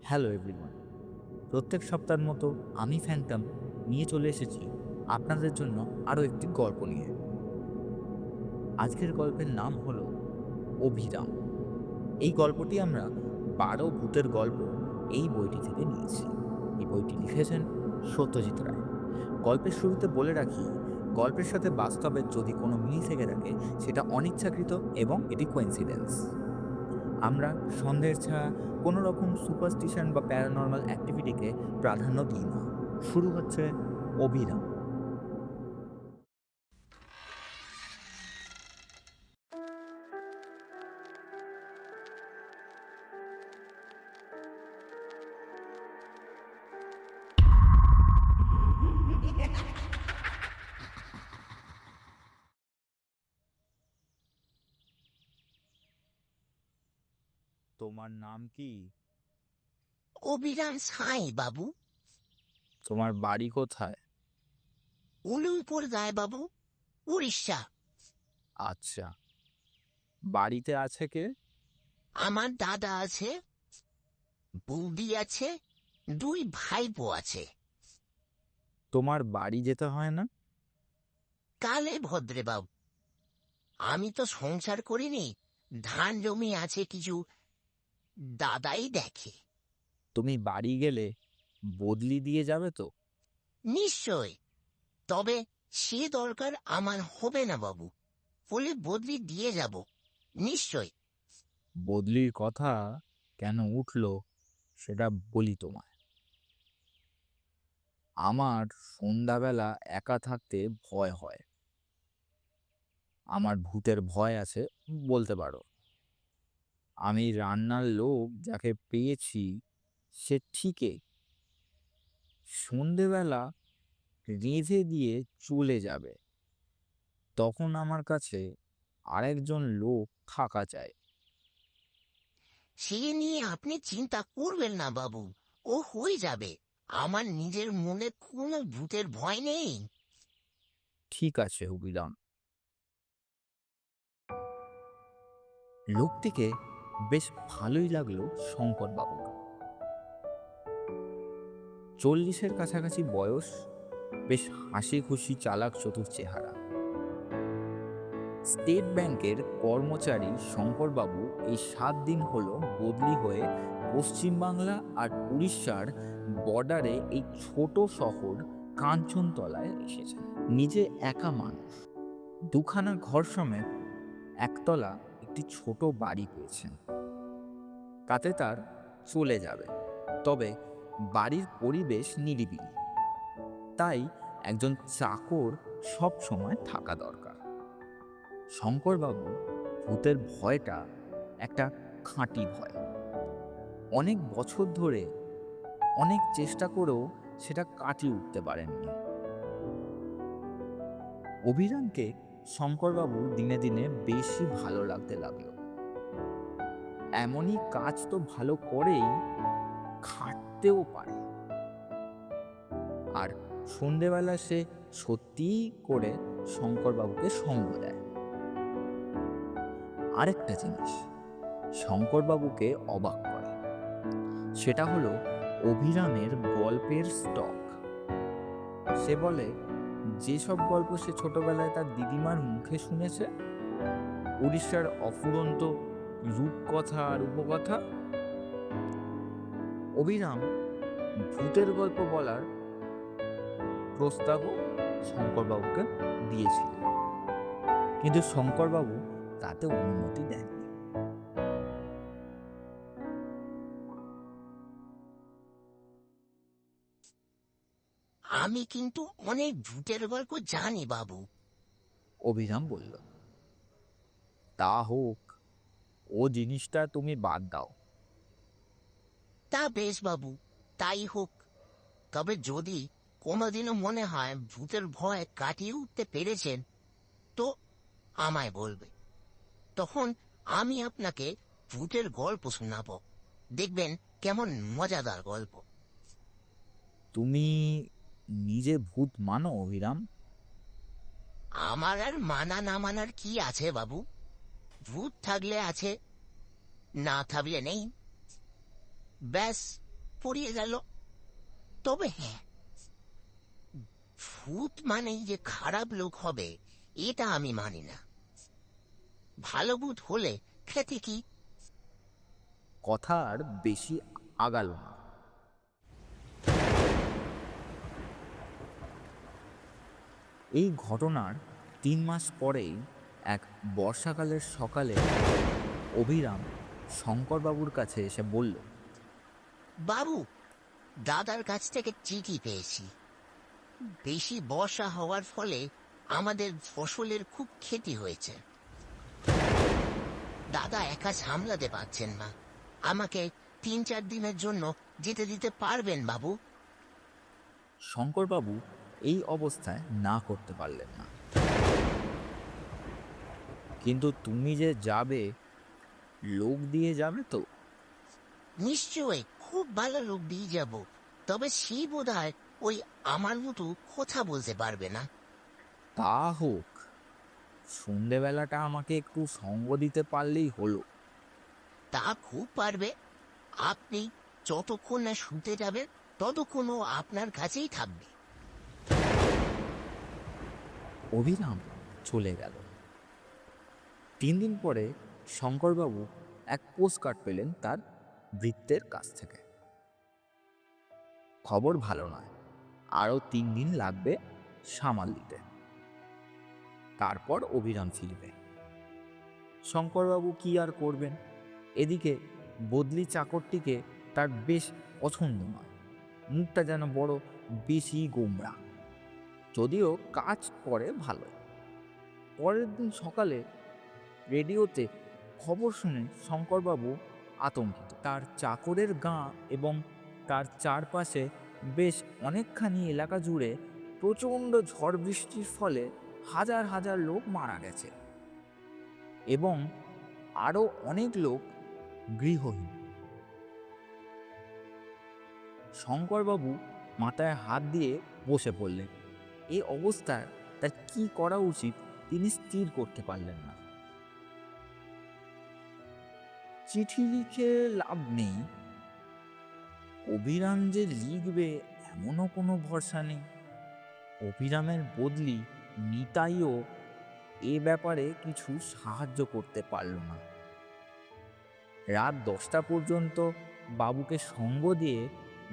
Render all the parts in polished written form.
Hello everyone, প্রত্যেক সপ্তাহের মতো আমি ফ্যান্টম নিয়ে চলে এসেছি আপনাদের জন্য আরও একটি গল্প নিয়ে। আজকের গল্পের নাম হলো অভিরাম। এই গল্পটি আমরা 12 ভূতের গল্প এই বইটি থেকে নিয়েছি। এই বইটি লিখেছেন সত্যজিৎ রায়। গল্পের শুরুতে বলে রাখি, গল্পের সাথে বাস্তবের যদি কোনো মিল থেকে থাকে সেটা অনিচ্ছাকৃত এবং এটি কোইন্সিডেন্স। আমরা সন্দেহের ছাড়া কোনো রকম সুপারস্টিশন বা প্যারানর্মাল অ্যাক্টিভিটিকে প্রাধান্য দিই না। শুরু হচ্ছে অভিরাম। তোমার নাম কি? অভিরাম সাঁই বাবু। তোমার বাড়ি কোথায়? উলুমপুর গায়ে বাবু, উড়িষ্যা। আচ্ছা, বাড়িতে আছে কে? আমার দাদা আছে, বৌদি আছে, দুই ভাইপো আছে। তোমার বাড়ি যেতে হয় না? কালে ভদ্রে বাবু, আমি তো সংসার করিনি, ধান জমি আছে কিছু, দাদাই দেখে। তুমি বাড়ি গেলে বদলি দিয়ে যাবে তো? নিশ্চয়, তবে সে দরকার আমার হবে না বাবু, বলে বদলি দিয়ে যাব নিশ্চয়। বদলির কথা কেন উঠলো সেটা বলি তোমায়। আমার সন্ধ্যাবেলা একা থাকতে ভয় হয়। আমার ভূতের ভয় আছে বলতে পারো। আমি রান্নার লোক যাকে পেয়েছি সে ঠিকই সন্ধেবেলা রেঁধে দিয়ে চলে যাবে। তখন আমার কাছে আরেকজন লোক থাকা চাই। সে নিয়ে আপনি চিন্তা করবেন না বাবু, ও হয়ে যাবে। আমার নিজের মনে কোনো ভূতের ভয় নেই। ঠিক আছে অভিরাম। লোকটিকে বেশ ভালোই লাগলো শঙ্করবাবুর। 40-এর কাছাকাছি বয়স, বেশ হাসি খুশি চালাক চতুর চেহারা। স্টেট ব্যাংকের কর্মচারী শঙ্করবাবু এই 7 দিন হলো বদলি হয়ে পশ্চিমবাংলা আর উড়িষ্যার বর্ডারে এই ছোট শহর কাঞ্চনতলায় এসেছেন। নিজে একা মানুষ, দুখানা ঘর সমেত একতলা একটি ছোট বাড়ি পেয়েছেন। তাতে তার চলে যাবে, তবে বাড়ির পরিবেশ নিরিবিলি, তাই একজন চাকর সব সময় থাকা দরকার। শঙ্করবাবু ভূতের ভয়টা একটা খাঁটি ভয়। অনেক বছর ধরে অনেক চেষ্টা করেও সেটা কাটিয়ে উঠতে পারেননি। অভিরামকে শঙ্করবাবু দিনে দিনে বেশি ভালো লাগতে লাগলো। এমনই কাজ তো ভালো করেই, খাটতেও পারে। আর সন্ধেবেলা সে সত্যিই করে শঙ্করবাবুকে সঙ্গ দেয়। আরেকটা জিনিস শঙ্করবাবুকে অবাক করে, সেটা হলো অভিরামের গল্পের স্টক। সে বলে যেসব গল্প সে ছোটবেলায় তার দিদিমার মুখে শুনেছে, উড়িষ্যার অফুরন্ত রূপকথা আর উপকথা, অভিরাম ভূতের গল্প বলার প্রস্তাবও শঙ্করবাবুকে দিয়েছিল, কিন্তু শঙ্করবাবু তাতে অনুমতি দেননি। আমি কিন্তু অনেক ভূতের গল্প জানি বাবু। অভিরাম বলল, তা হোক, ও জিনিসটা তুমি বাদ দাও। তা বেশ বাবু, তাই হোক। তবে যদি কোনোদিনও মনে হয় ভূতের ভয় কাটিয়ে উঠতে পেরেছেন, তো আমায় বলবে। তখন আমি আপনাকে ভূতের গল্প শোনাবো, দেখবেন কেমন মজাদার গল্প। তুমি নিজে ভূত মানো অভিরাম? আমার আর মানা না মানার কি আছে বাবু? ভূত থাকলে আছে, না থাকলে নেই, ব্যাস। পড়িয়ে গেল। তবে হ্যাঁ, ভূত মানেই যে খারাপ লোক হবে এটা আমি মানি না। ভালো ভূত হলে খেতে কি? কথা আর বেশি আগালো না। এই ঘটনার 3 মাস পরেই এক বর্ষাকালের সকালে অভিরাম শঙ্করবাবুর কাছে এসে বলল, বাবু, দাদার কাছ থেকে চিঠি পেয়েছি। বেশি বর্ষা হওয়ার ফলে আমাদের ফসলের খুব ক্ষতি হয়েছে। দাদা একা সামলাতে পারছেন না। আমাকে 3-4 দিনের জন্য যেতে দিতে পারবেন বাবু? শঙ্করবাবু এই অবস্থায় না করতে পারলেন না। কিন্তু তুমি যে যাবে, লোক দিয়ে যাবে তো? নিশ্চয়ই, খুব ভালো লোক দিয়ে যাব। তবে সেই বোধহয় ওই আমার মতো কথা বলতে পারবে না। তা হোক, সন্ধেবেলাটা আমাকে একটু সঙ্গ দিতে পারলেই হলো। তা খুব পারবে। আপনি যতক্ষণ না শুতে যাবেন ততক্ষণ ও আপনার কাছেই থাকবে। অভিরাম চলে গেল। 3 দিন পরে শঙ্করবাবু এক পোস্টকার্ড পেলেন তার ভৃত্যের কাছ থেকে। খবর ভালো নয়, আরও 3 দিন লাগবে সামাল দিতে, তারপর অভিরাম ফিরবে। শঙ্করবাবু কি আর করবেন? এদিকে বদলি চাকরটিকে তার বেশ পছন্দ নয়। মুখটা যেন বড় বেশি গোমড়া, যদিও কাজ করে ভালো। পরের দিন সকালে রেডিওতে খবর শুনে শঙ্করবাবু আতঙ্কিত। তার চাকরের গাঁ এবং তার চারপাশে বেশ অনেকখানি এলাকা জুড়ে প্রচণ্ড ঝড় বৃষ্টির ফলে হাজার হাজার লোক মারা গেছে এবং আরও অনেক লোক গৃহহীন। শঙ্করবাবু মাথায় হাত দিয়ে বসে পড়লেন। এই অবস্থায় তার কি করা উচিত তিনি স্থির করতে পারলেন না। চিঠি লিখে লাভ নেই, অভিরাম যে লিখবে এমনও কোনো ভরসা নেই। অভিরামের বদলি নিতাইও এ ব্যাপারে কিছু সাহায্য করতে পারল না। রাত 10টা পর্যন্ত বাবুকে সঙ্গ দিয়ে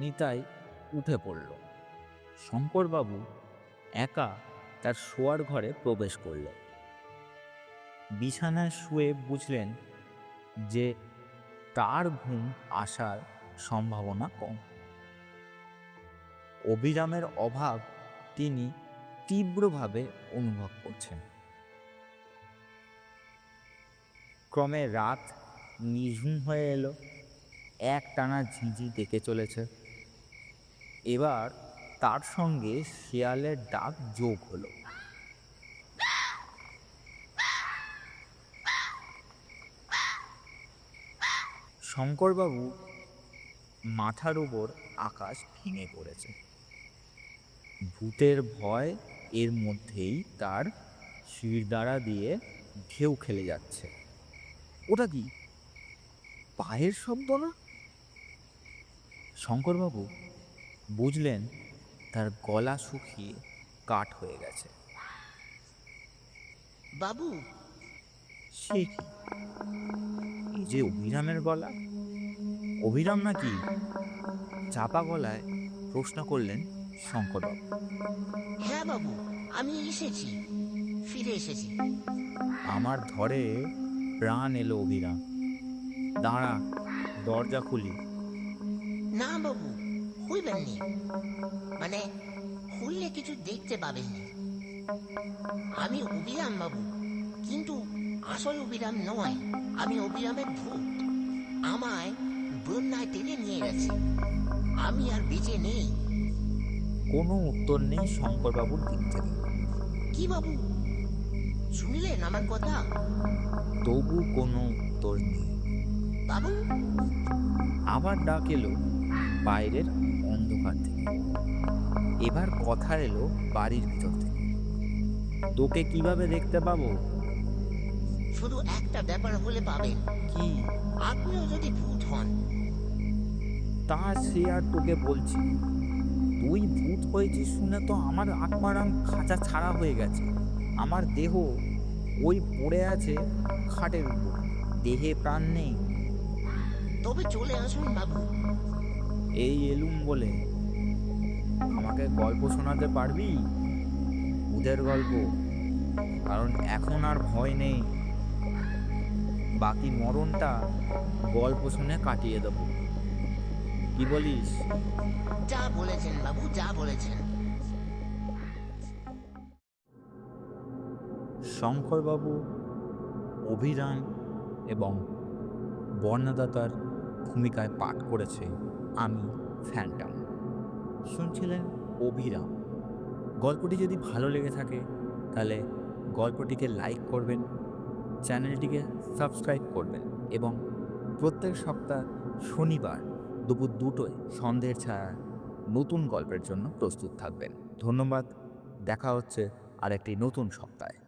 নিতাই উঠে পড়ল। শঙ্করবাবু একা তার শোয়ার ঘরে প্রবেশ করলেন। বিছানায় শুয়ে বুঝলেন যে তার ঘুম আসার সম্ভাবনা কম। অভিরামের অভাব তিনি তীব্রভাবে অনুভব করছেন। ক্রমে রাত নিঝুম হয়ে এলো, একটানা ঝিঁঝি ডেকে চলেছে। এবার তার সঙ্গে শেয়ালের ডাক যোগ হলো। শঙ্করবাবু মাথার উপর আকাশ ভেঙে পড়েছে। ভূতের ভয় এর মধ্যেই তার শিরদাঁড়া দিয়ে ঢেউ খেলে যাচ্ছে। ওটা কি পায়ের শব্দ না? শঙ্করবাবু বুঝলেন তার গলা শুকিয়ে কাঠ হয়ে গেছে। বাবু, সে কি? এই যে অভিরামের গলা। অভিরাম নাকি? চাপা গলায় প্রশ্ন করলেন শঙ্করবাবু। হ্যাঁ বাবু, আমি এসেছি, ফিরে এসেছি। আমার ধরে প্রাণ এলো অভিরাম। দাঁড়া, দরজা খুলি। না বাবু, হইবেন নি। মানে খুললে কিছু দেখতে পাবেন নি। আমি অবিরাম বাবু, কিন্তু আসল অবিরাম নয়। আমি অবিরামের ভূত। আমায় বন্যায় টেনে নিয়ে গেছে। আমি আর বেঁচে নেই। কোনো উত্তর নেই শঙ্করবাবুর দিক থেকে। কি বাবু, শুনলেন আমার কথা? তবু কোনো উত্তর নেই। বাবু, আবার ডাক এলো বাইরের অন্ধকার থেকে। এবার কথা এলো বাড়ির ভিতর থেকে। তোকে কিভাবে দেখতে পাবো? শুধু একটা ব্যাপার হলে পাবেন। কি? আপনিও যদি ভূত হন। তা সে আর তোকে বলছি, তুই ভূত হয়েছিস শুনে তো আমার আত্মারাম খাঁচা ছাড়া হয়ে গেছে। আমার দেহ ওই পড়ে আছে খাটের উপর, দেহে প্রাণ নেই। তবে চলে আসুন বাবু। এই এলুম বলে আমাকে গল্প শোনাতে পারবি, ভূতের গল্প? কারণ এখন আর ভয় নেই, বাকি মরণটা গল্প শুনে কাটিয়ে দেবো। কি বলিস? যা বলেছেন বাবু, যা বলেছেন। শঙ্করবাবু, অভিরাম এবং বর্ণদাতার ভূমিকায় পাঠ করেছে আমি, ফ্যান্টম। শুনছিলেন অভিরাম। গল্পটি যদি ভালো লেগে থাকে তাহলে গল্পটিকে লাইক করবেন, চ্যানেলটিকে সাবস্ক্রাইব করবেন এবং প্রত্যেক সপ্তাহ শনিবার দুপুর 2টোয় সন্ধ্যের ছায়া নতুন গল্পের জন্য প্রস্তুত থাকবেন। ধন্যবাদ। দেখা হচ্ছে আরেকটি নতুন সপ্তাহে।